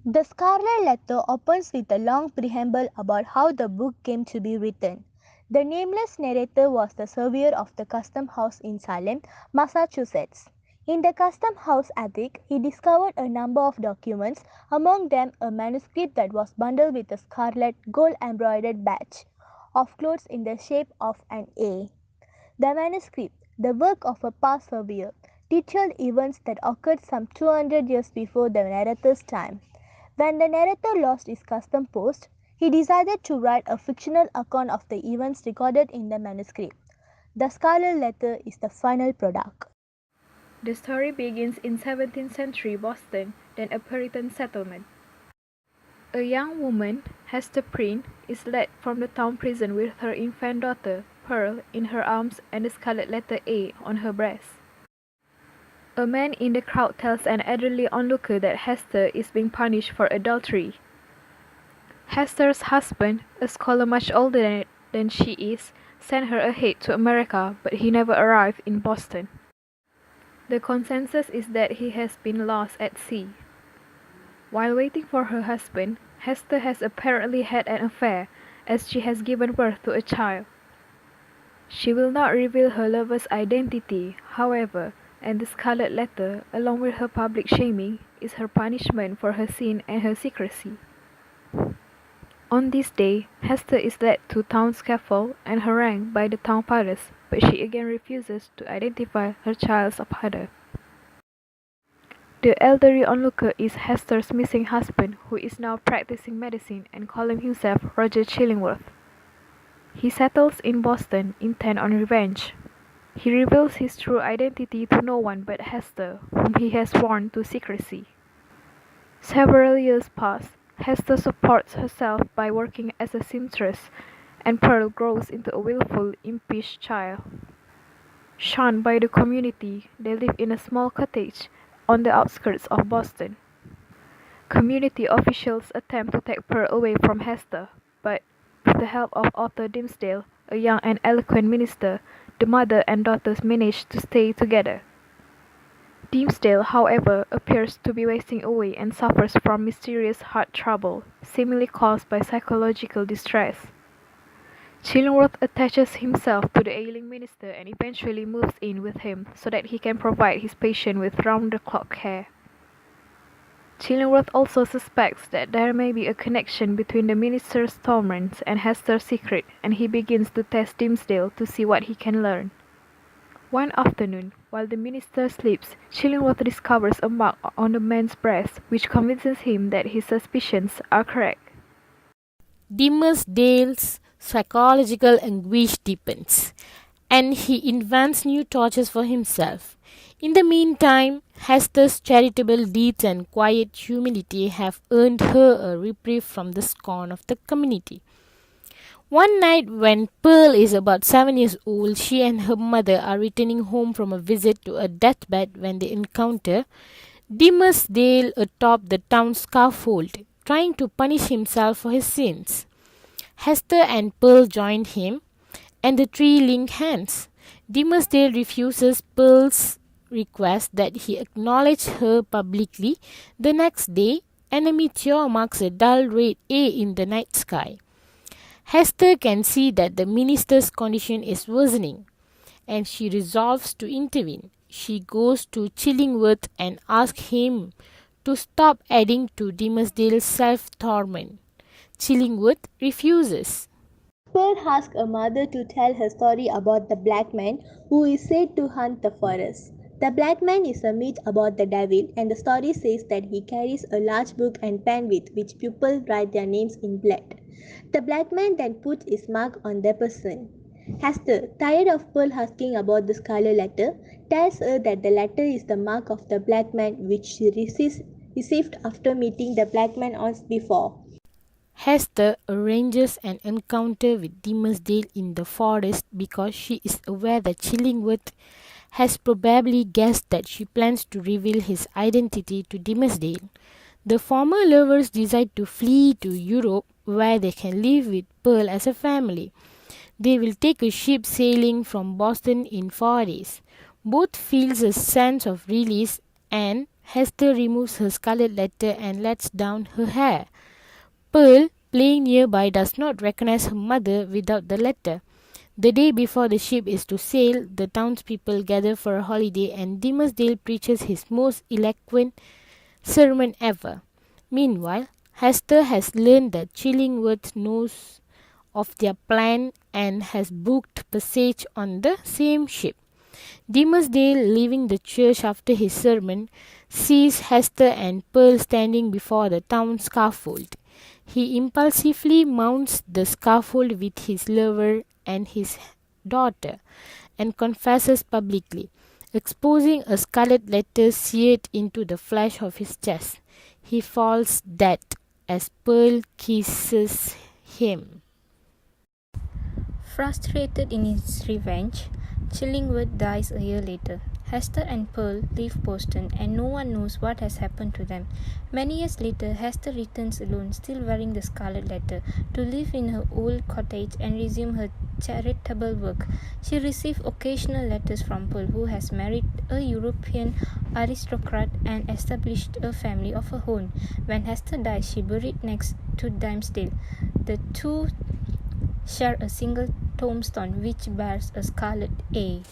The Scarlet Letter opens with a long preamble about how the book came to be written. The nameless narrator was the surveyor of the custom house in Salem, Massachusetts. In the custom house attic, he discovered a number of documents, among them a manuscript that was bundled with a scarlet gold embroidered badge of clothes in the shape of an A. The manuscript, the work of a past surveyor, detailed events that occurred some 200 years before the narrator's time. When the narrator lost his custom post, he decided to write a fictional account of the events recorded in the manuscript. The Scarlet Letter is the final product. The story begins in 17th century Boston, then a Puritan settlement. A young woman, Hester Prynne, is led from the town prison with her infant daughter, Pearl, in her arms and the scarlet letter A on her breast. A man in the crowd tells an elderly onlooker that Hester is being punished for adultery. Hester's husband, a scholar much older than she is, sent her ahead to America, but he never arrived in Boston. The consensus is that he has been lost at sea. While waiting for her husband, Hester has apparently had an affair, as she has given birth to a child. She will not reveal her lover's identity, however, and the Scarlet Letter, along with her public shaming, is her punishment for her sin and her secrecy. On this day, Hester is led to town scaffold and harangued by the town fathers, but she again refuses to identify her child's father. The elderly onlooker is Hester's missing husband, who is now practicing medicine and calling himself Roger Chillingworth. He settles in Boston, intent on revenge. He reveals his true identity to no one but Hester, whom he has sworn to secrecy. Several years pass. Hester supports herself by working as a seamstress, and Pearl grows into a willful, impish child. Shunned by the community, they live in a small cottage on the outskirts of Boston. Community officials attempt to take Pearl away from Hester, but with the help of Arthur Dimmesdale, a young and eloquent minister, the mother and daughters manage to stay together. Dimmesdale, however, appears to be wasting away and suffers from mysterious heart trouble, seemingly caused by psychological distress. Chillingworth attaches himself to the ailing minister and eventually moves in with him so that he can provide his patient with round-the-clock care. Chillingworth also suspects that there may be a connection between the minister's torments and Hester's secret, and he begins to test Dimmesdale to see what he can learn. One afternoon, while the minister sleeps, Chillingworth discovers a mark on the man's breast which convinces him that his suspicions are correct. Dimmesdale's psychological anguish deepens, and he invents new tortures for himself. In the meantime, Hester's charitable deeds and quiet humility have earned her a reprieve from the scorn of the community. One night, when Pearl is about 7 years old, she and her mother are returning home from a visit to a deathbed when they encounter Dimmesdale atop the town scaffold, trying to punish himself for his sins. Hester and Pearl join him, and the three link hands. Dimmesdale refuses Pearl's request that he acknowledge her publicly. The next day, and a meteor marks a dull red A in the night sky. Hester can see that the minister's condition is worsening, and she resolves to intervene. She goes to Chillingworth and asks him to stop adding to Dimmesdale's self-torment. Chillingworth refuses. Pearl asks a mother to tell her story about the black man who is said to hunt the forest. The black man is a myth about the devil, and the story says that he carries a large book and pen with which people write their names in blood. The black man then puts his mark on the person. Hester, tired of Pearl asking about the Scarlet Letter, tells her that the letter is the mark of the black man which she received after meeting the black man once before. Hester arranges an encounter with Dimmesdale in the forest because she is aware that Chillingworth has probably guessed that she plans to reveal his identity to Dimmesdale. The former lovers decide to flee to Europe, where they can live with Pearl as a family. They will take a ship sailing from Boston in 4 days. Both feel a sense of release, and Hester removes her scarlet letter and lets down her hair. Pearl, playing nearby, does not recognize her mother without the letter. The day before the ship is to sail, the townspeople gather for a holiday and Dimmesdale preaches his most eloquent sermon ever. Meanwhile, Hester has learned that Chillingworth knows of their plan and has booked passage on the same ship. Dimmesdale, leaving the church after his sermon, sees Hester and Pearl standing before the town scaffold. He impulsively mounts the scaffold with his lover and his daughter, and confesses publicly, exposing a scarlet letter seared into the flesh of his chest. He falls dead as Pearl kisses him. Frustrated in his revenge, Chillingworth dies a year later. Hester and Pearl leave Boston and no one knows what has happened to them. Many years later, Hester returns alone, still wearing the scarlet letter, to live in her old cottage and resume her charitable work. She receives occasional letters from Pearl, who has married a European aristocrat and established a family of her own. When Hester dies, she buried next to Dimmesdale. The two share a single tombstone which bears a scarlet A.